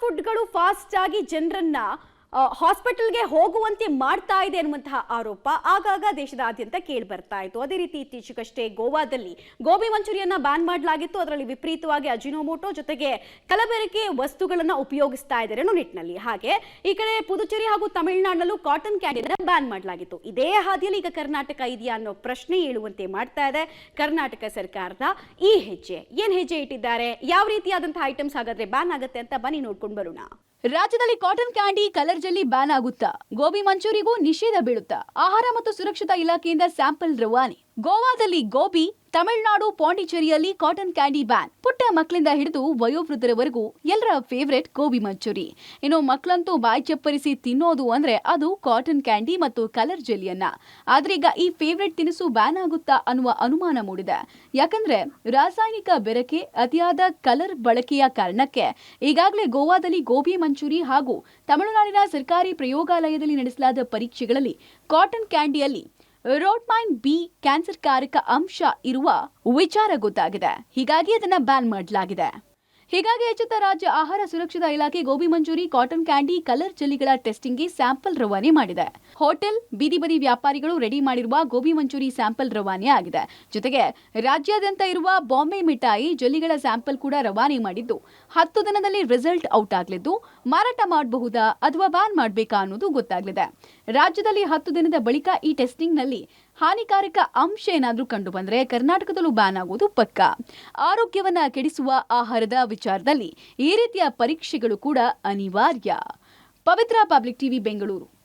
ಫುಡ್ಗಳು fast ಆಗಿ ಜನರನ್ನ ಹಾಸ್ಪಿಟಲ್ಗೆ ಹೋಗುವಂತೆ ಮಾಡ್ತಾ ಇದೆ ಅನ್ನುವಂತಹ ಆರೋಪ ಆಗಾಗ ದೇಶದಾದ್ಯಂತ ಕೇಳಿ ಬರ್ತಾ ಇತ್ತು. ಅದೇ ರೀತಿ ಇತ್ತೀಚೆಗಷ್ಟೇ ಗೋವಾದಲ್ಲಿ ಗೋಬಿ ಮಂಚೂರಿಯನ್ನ ಬ್ಯಾನ್ ಮಾಡಲಾಗಿತ್ತು. ಅದರಲ್ಲಿ ವಿಪರೀತವಾಗಿ ಅಜಿನೋಮೋಟೋ ಜೊತೆಗೆ ಕಲಬೆರಕೆ ವಸ್ತುಗಳನ್ನ ಉಪಯೋಗಿಸ್ತಾ ಇದ್ದಾರೆ ಅನ್ನೋ ನಿಟ್ಟಿನಲ್ಲಿ. ಹಾಗೆ ಈ ಕಡೆ ಪುದುಚೇರಿ ಹಾಗೂ ತಮಿಳುನಾಡಿನಲ್ಲೂ ಕಾಟನ್ ಕ್ಯಾಂಡಿನ ಬ್ಯಾನ್ ಮಾಡಲಾಗಿತ್ತು. ಇದೇ ಹಾದಿಯಲ್ಲಿ ಈಗ ಕರ್ನಾಟಕ ಇದೆಯಾ ಅನ್ನೋ ಪ್ರಶ್ನೆ ಏಳುವಂತೆ ಮಾಡ್ತಾ ಇದೆ ಕರ್ನಾಟಕ ಸರ್ಕಾರದ ಈ ಹೆಜ್ಜೆ. ಏನ್ ಹೆಜ್ಜೆ ಇಟ್ಟಿದ್ದಾರೆ, ಯಾವ ರೀತಿಯಾದಂತಹ ಐಟಮ್ಸ್ ಹಾಗಾದ್ರೆ ಬ್ಯಾನ್ ಆಗುತ್ತೆ ಅಂತ ಬನ್ನಿ ನೋಡ್ಕೊಂಡು ಬರೋಣ. ರಾಜ್ಯದಲ್ಲಿ cotton candy, colour jelly ban ಆಗುತ್ತಾ? ಗೋಬಿ ಮಂಚೂರಿಗೂ ನಿಷೇಧ ಬೀಳುತ್ತಾ? ಆಹಾರ ಮತ್ತು ಸುರಕ್ಷತಾ ಇಲಾಖೆಯಿಂದ ಸ್ಯಾಂಪಲ್ ರವಾನೆ. ಗೋವಾದಲ್ಲಿ ಗೋಬಿ, ತಮಿಳುನಾಡು ಪಾಂಡಿಚೇರಿಯಲ್ಲಿ ಕಾಟನ್ ಕ್ಯಾಂಡಿ ಬ್ಯಾನ್. ಪುಟ್ಟ ಮಕ್ಕಳಿಂದ ಹಿಡಿದು ವಯೋವೃದ್ಧರವರೆಗೂ ಎಲ್ಲರ ಫೇವರೇಟ್ ಗೋಬಿ ಮಂಚೂರಿ. ಇನ್ನು ಮಕ್ಕಳಂತೂ ಬಾಯಿ ಚಪ್ಪರಿಸಿ ತಿನ್ನೋದು ಅಂದ್ರೆ ಅದು ಕಾಟನ್ ಕ್ಯಾಂಡಿ ಮತ್ತು ಕಲರ್ ಜೆಲ್ಲಿಯನ್ನ. ಆದ್ರೆ ಈಗ ಈ ಫೇವರೇಟ್ ತಿನಿಸು ಬ್ಯಾನ್ ಆಗುತ್ತಾ ಅನ್ನುವ ಅನುಮಾನ ಮೂಡಿದೆ. ಯಾಕಂದ್ರೆ ರಾಸಾಯನಿಕ ಬೆರಕೆ, ಅತಿಯಾದ ಕಲರ್ ಬಳಕೆಯ ಕಾರಣಕ್ಕೆ ಈಗಾಗಲೇ ಗೋವಾದಲ್ಲಿ ಗೋಬಿ ಮಂಚೂರಿ ಹಾಗೂ ತಮಿಳುನಾಡಿನ ಸರ್ಕಾರಿ ಪ್ರಯೋಗಾಲಯದಲ್ಲಿ ನಡೆಸಲಾದ ಪರೀಕ್ಷೆಗಳಲ್ಲಿ ಕಾಟನ್ ಕ್ಯಾಂಡಿಯಲ್ಲಿ ರೋಟ್ಮೈನ್ ಬಿ ಕ್ಯಾನ್ಸರ್ ಕಾರಕ ಅಂಶ ಇರುವ ವಿಚಾರ ಗೊತ್ತಾಗಿದೆ. ಹೀಗಾಗಿ ಅದನ್ನ ಬ್ಯಾನ್ ಮಾಡಲಾಗಿದೆ. ಹೀಗಾಗಿ ಎಚ್ಚೆತ್ತ ರಾಜ್ಯ ಆಹಾರ ಸುರಕ್ಷತಾ ಇಲಾಖೆ gobi manchuri, cotton candy, colour ಜೆಲ್ಲಿಗಳ ಟೆಸ್ಟಿಂಗ್ಗೆ ಸ್ಯಾಂಪಲ್ ರವಾನೆ ಮಾಡಿದೆ. ಹೋಟೆಲ್, ಬೀದಿ ಬದಿ ವ್ಯಾಪಾರಿಗಳು ರೆಡಿ ಮಾಡಿರುವ ಗೋಬಿ ಮಂಚೂರಿ ಸ್ಯಾಂಪಲ್ ರವಾನೆ ಆಗಿದೆ. ಜೊತೆಗೆ ರಾಜ್ಯಾದ್ಯಂತ ಇರುವ ಬಾಂಬೆ ಮಿಠಾಯಿ, ಜೆಲ್ಲಿಗಳ ಸ್ಯಾಂಪಲ್ ಕೂಡ ರವಾನೆ ಮಾಡಿದ್ದು 10 ದಿನದಲ್ಲಿ ರಿಸಲ್ಟ್ ಔಟ್ ಆಗಲಿದ್ದು ಮಾರಾಟ ಮಾಡಬಹುದಾ ಅಥವಾ ಬ್ಯಾನ್ ಮಾಡಬೇಕಾ ಅನ್ನೋದು ಗೊತ್ತಾಗಲಿದೆ. ರಾಜ್ಯದಲ್ಲಿ 10 ದಿನದ ಬಳಿಕ ಈ ಟೆಸ್ಟಿಂಗ್ ನಲ್ಲಿ ಹಾನಿಕಾರಕ ಅಂಶ ಏನಾದ್ರೂ ಕಂಡು ಬಂದ್ರೆ ಕರ್ನಾಟಕದಲ್ಲೂ ಬ್ಯಾನ್ ಆಗೋದು ಪಕ್ಕಾ. ಆರೋಗ್ಯವನ್ನ ಕೆಡಿಸುವ ಆಹಾರದ ವಿಚಾರದಲ್ಲಿ ಈ ರೀತಿಯ ಪರೀಕ್ಷೆಗಳು ಕೂಡ ಅನಿವಾರ್ಯ. ಪವಿತ್ರ ಪಬ್ಲಿಕ್ ಟಿವಿ, ಬೆಂಗಳೂರು.